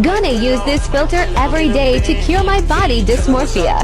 Gonna use this filter every day to cure my body dysmorphia.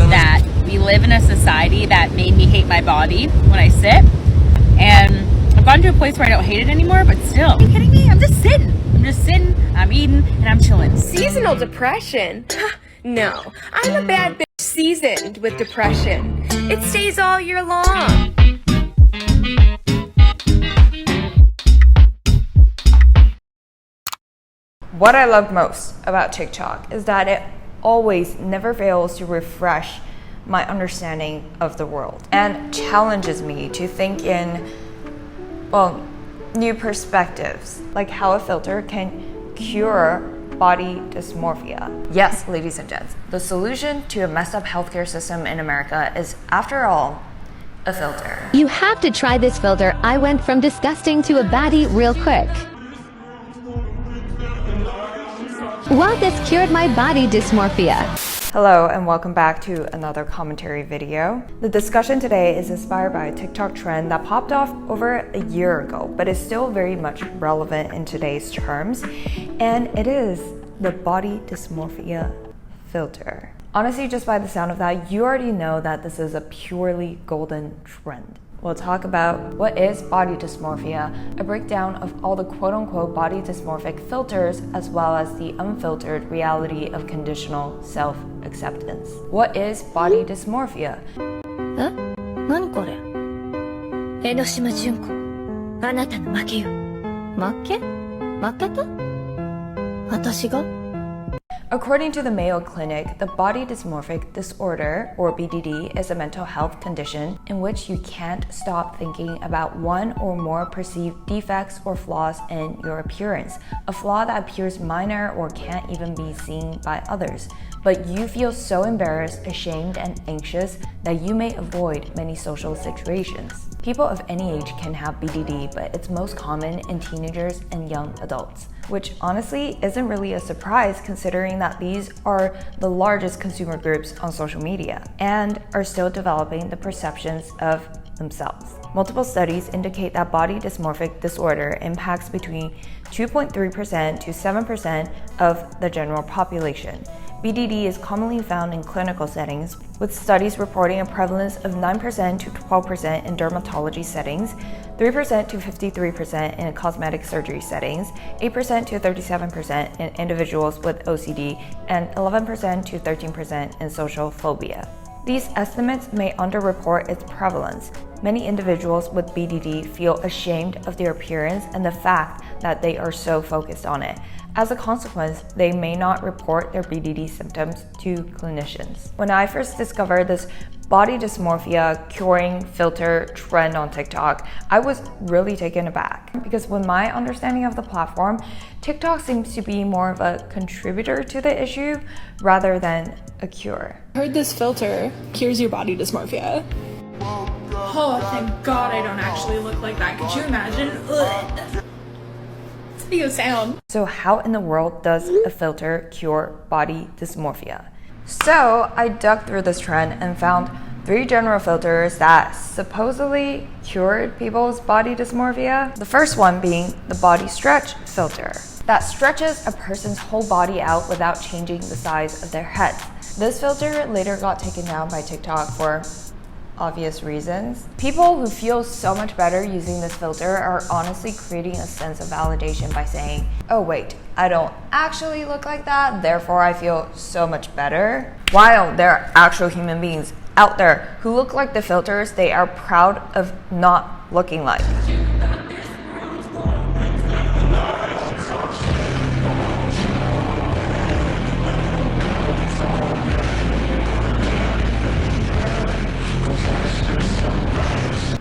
That we live in a society that made me hate my body when I sit, and I've gotten to a place where I don't hate it anymore, but still. Are you kidding me? I'm just sitting, I'm eating, and I'm chilling. Seasonal depression? No, I'm a bad bitch seasoned with depression. It stays all year long. What I love most about TikTok is that it always never fails to refresh my understanding of the world and challenges me to think in, well, new perspectives, like how a filter can cure body dysmorphia. Yes, ladies and gents, the solution to a messed up healthcare system in America is, after all, a filter. You have to try this filter. I went from disgusting to a baddie real quick. Wow, this cured my body dysmorphia. Hello and welcome back to another commentary video. The discussion today is inspired by a TikTok trend that popped off over a year ago, but is still very much relevant in today's terms, and it is the body dysmorphia filter. Honestly, just by the sound of that, you already know that this is a purely golden trend. We'll talk about what is body dysmorphia, a breakdown of all the quote-unquote body dysmorphic filters, as well as the unfiltered reality of conditional self-acceptance. What is body dysmorphia? 何これ江ノ島純子あなたの負けよ負けた私が According to the Mayo Clinic, the body dysmorphic disorder, or BDD, is a mental health condition in which you can't stop thinking about one or more perceived defects or flaws in your appearance, a flaw that appears minor or can't even be seen by others. But you feel so embarrassed, ashamed, and anxious that you may avoid many social situations. People of any age can have BDD, but it's most common in teenagers and young adults, which honestly isn't really a surprise considering that these are the largest consumer groups on social media and are still developing the perceptions of themselves. Multiple studies indicate that body dysmorphic disorder impacts between 2.3% to 7% of the general population. BDD is commonly found in clinical settings, with studies reporting a prevalence of 9% to 12% in dermatology settings, 3% to 53% in cosmetic surgery settings, 8% to 37% in individuals with OCD, and 11% to 13% in social phobia. These estimates may underreport its prevalence. Many individuals with BDD feel ashamed of their appearance and the fact that they are so focused on it. As a consequence, they may not report their BDD symptoms to clinicians. When I first discovered this body dysmorphia curing filter trend on TikTok, I was really taken aback because with my understanding of the platform, TikTok seems to be more of a contributor to the issue rather than a cure. I heard this filter cures your body dysmorphia. Oh, thank God I don't actually look like that. Could you imagine? Ugh. Video sound. So how in the world does a filter cure body dysmorphia? So I dug through this trend and found 3 general filters that supposedly cured people's body dysmorphia. The first one being the body stretch filter that stretches a person's whole body out without changing the size of their head. This filter later got taken down by TikTok for obvious reasons. People who feel so much better using this filter are honestly creating a sense of validation by saying, oh wait, I don't actually look like that, therefore I feel so much better. While there are actual human beings out there who look like the filters they are proud of not looking like.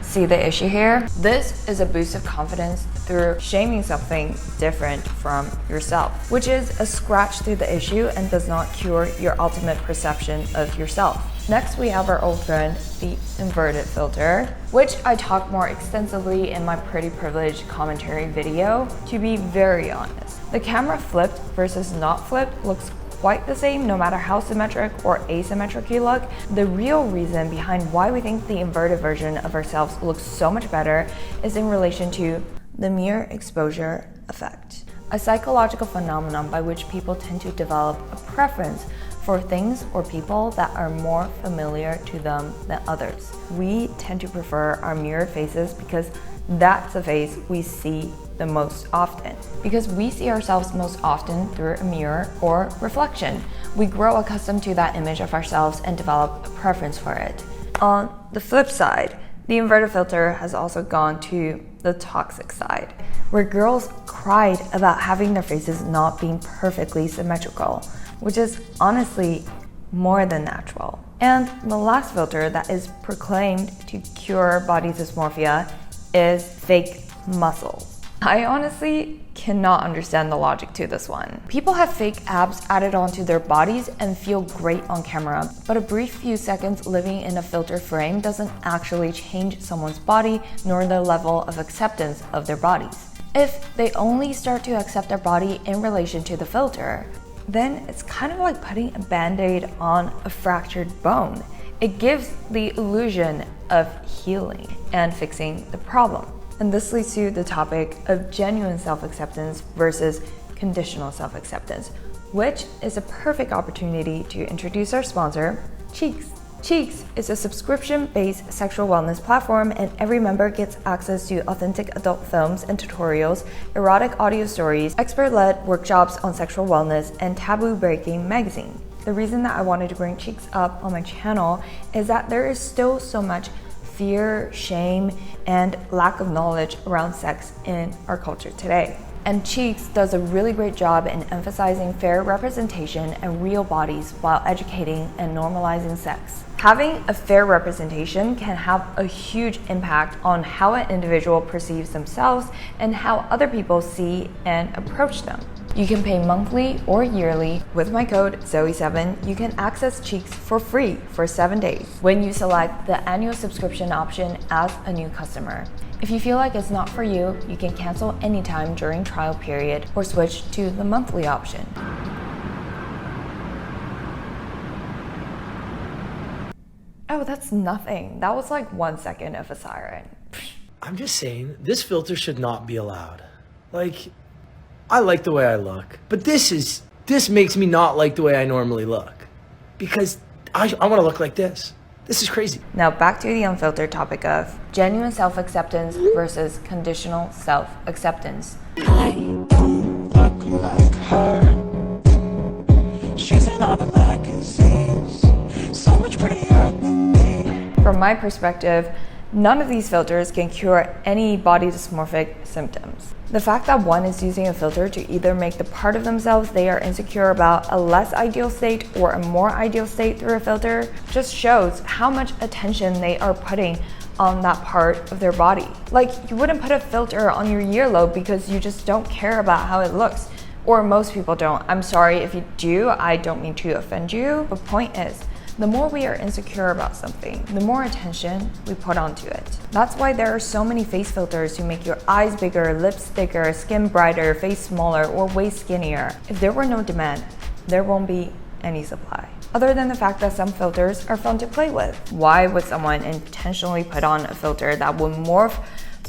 See the issue here? This is a boost of confidence through shaming something different from yourself, which is a scratch through the issue and does not cure your ultimate perception of yourself. Next, we have our old friend, the inverted filter, which I talked more extensively in my Pretty Privileged commentary video. To be very honest, the camera flipped versus not flipped looks quite the same no matter how symmetric or asymmetric you look. The real reason behind why we think the inverted version of ourselves looks so much better is in relation to the mere exposure effect, a psychological phenomenon by which people tend to develop a preference for things or people that are more familiar to them than others. We tend to prefer our mirrored faces because that's the face we see the most often. Because we see ourselves most often through a mirror or reflection, we grow accustomed to that image of ourselves and develop a preference for it. On the flip side, the inverted filter has also gone to the toxic side, where girls cried about having their faces not being perfectly symmetrical, which is honestly more than natural. And the last filter that is proclaimed to cure body dysmorphia is fake muscles. I honestly cannot understand the logic to this one. People have fake abs added onto their bodies and feel great on camera, but a brief few seconds living in a filter frame doesn't actually change someone's body nor their level of acceptance of their bodies. If they only start to accept their body in relation to the filter, then it's kind of like putting a band-aid on a fractured bone. It gives the illusion of healing and fixing the problem. And this leads to the topic of genuine self-acceptance versus conditional self-acceptance, which is a perfect opportunity to introduce our sponsor, Cheeks. Cheeks is a subscription-based sexual wellness platform, and every member gets access to authentic adult films and tutorials, erotic audio stories, expert-led workshops on sexual wellness, and taboo-breaking magazine. The reason that I wanted to bring Cheeks up on my channel is that there is still so much fear, shame, and lack of knowledge around sex in our culture today. And Cheeks does a really great job in emphasizing fair representation and real bodies while educating and normalizing sex. Having a fair representation can have a huge impact on how an individual perceives themselves and how other people see and approach them. You can pay monthly or yearly. With my code Zoe7, you can access Cheeks for free for 7 days when you select the annual subscription option as a new customer. If you feel like it's not for you, you can cancel anytime during trial period or switch to the monthly option. Oh, that's nothing. That was like 1 second of a siren. I'm just saying, this filter should not be allowed. Like, I like the way I look, but this makes me not like the way I normally look. Because I want to look like this. This is crazy. Now back to the unfiltered topic of genuine self-acceptance versus conditional self-acceptance. I don't look like her. She's in all the magazines, so much prettier than me. From my perspective, none of these filters can cure any body dysmorphic symptoms. The fact that one is using a filter to either make the part of themselves they are insecure about a less ideal state or a more ideal state through a filter just shows how much attention they are putting on that part of their body. Like, you wouldn't put a filter on your earlobe because you just don't care about how it looks. Or most people don't. I'm sorry if you do, I don't mean to offend you. The point is, the more we are insecure about something, the more attention we put onto it. That's why there are so many face filters to make your eyes bigger, lips thicker, skin brighter, face smaller, or waist skinnier. If there were no demand, there won't be any supply. Other than the fact that some filters are fun to play with. Why would someone intentionally put on a filter that will morph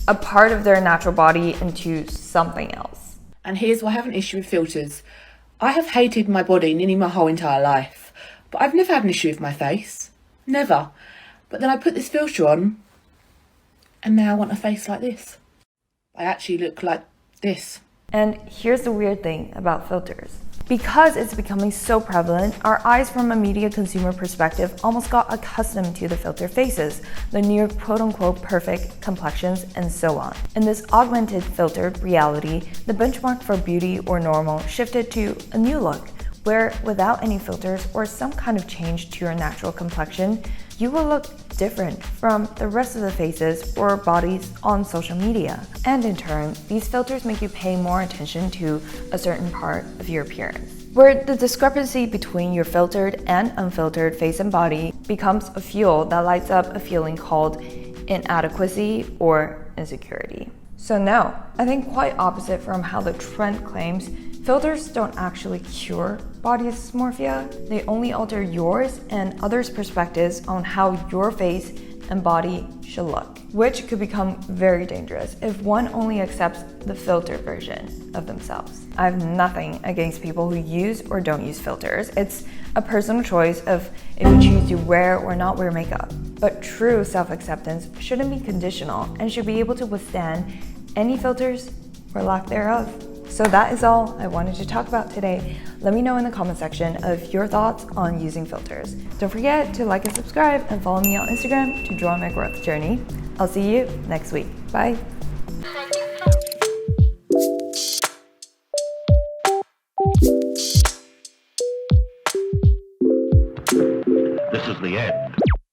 a part of their natural body into something else? And here's why I have an issue with filters. I have hated my body nearly my whole entire life. But I've never had an issue with my face. Never. But then I put this filter on, and now I want a face like this. I actually look like this. And here's the weird thing about filters. Because it's becoming so prevalent, our eyes from a media consumer perspective almost got accustomed to the filter faces, the near quote-unquote perfect complexions, and so on. In this augmented filtered reality, the benchmark for beauty or normal shifted to a new look, where without any filters or some kind of change to your natural complexion, you will look different from the rest of the faces or bodies on social media. And in turn, these filters make you pay more attention to a certain part of your appearance, where the discrepancy between your filtered and unfiltered face and body becomes a fuel that lights up a feeling called inadequacy or insecurity. So no, I think quite opposite from how the trend claims, filters don't actually cure body dysmorphia. They only alter yours and others' perspectives on how your face and body should look, which could become very dangerous if one only accepts the filter version of themselves. I have nothing against people who use or don't use filters. It's a personal choice of if you choose to wear or not wear makeup. But true self-acceptance shouldn't be conditional and should be able to withstand any filters or lack thereof. So that is all I wanted to talk about today. Let me know in the comment section of your thoughts on using filters. Don't forget to like and subscribe and follow me on Instagram to join my growth journey. I'll see you next week. Bye. This is the end.